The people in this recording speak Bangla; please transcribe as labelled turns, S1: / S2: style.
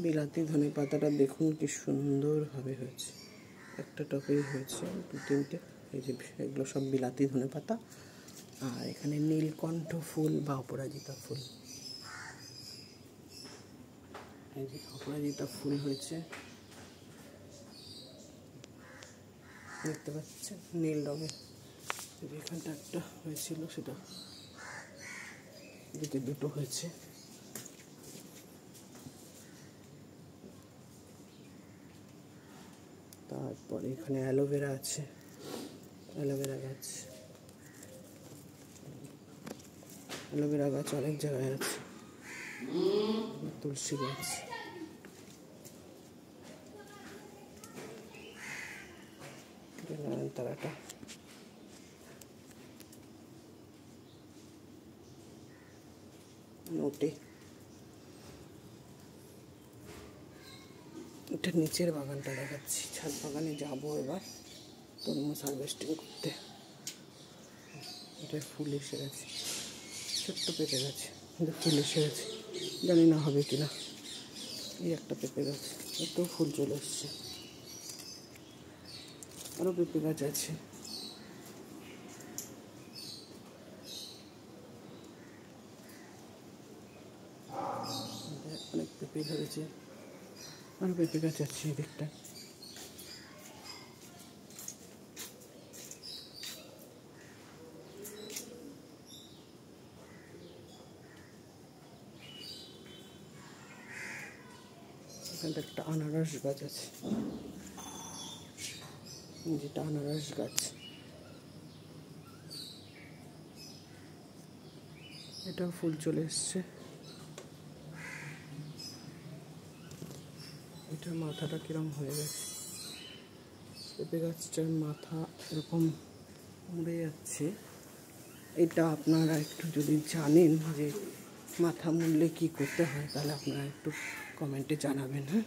S1: বিলাতি ধনে পাতাটা দেখুন কি সুন্দরভাবে হয়েছে, একটা টবেই হয়েছে 2-3টে। এই যে এগুলো সব বিলাতি ধনে পাতা। আর এখানে নীলকণ্ঠ ফুল বা অপরাজিতা ফুল, এই যে অপরাজিতা ফুল হয়েছে দেখতে পাচ্ছেন নীল রঙের। এখানটা একটা হয়েছিল, সেটা এদিকে দুটো হয়েছে। তারপরে এখানে অ্যালোভেরা আছে, অ্যালোভেরা গাছ অনেক জায়গায় আছে। তুলসী গাছ, নয়নতারাটা, নোটে। এটা নিচের বাগানটা দেখাচ্ছি। ছাদ বাগানে যাবো এবার তরমুজ হারভেস্টিং করতে। এটা ফুল এসে গেছে, ছোট্ট পেঁপে গাছ, কিন্তু ফুল এসে গেছে, জানি না হবে কিনা। এই একটা পেঁপে গাছ, এতেও ফুল চলে এসছে। আরও পেঁপে গাছ আছে। অনেক পেঁপে ধরেছে, আরও পেঁপে গাছ আছে এদিকটা। এখানটা একটা আনারস গাছ আছে, যেটা আনারস গাছ। এটাও ফুল চলে এসছে। এটার মাথাটা কিরম হয়ে গেছে, পেঁপে গাছটার মাথা এরকম উড়ে যাচ্ছে। এটা আপনারা একটু যদি জানেন যে মাথা মুড়লে কী করতে হয়, তাহলে আপনারা একটু কমেন্টে জানাবেন। হ্যাঁ।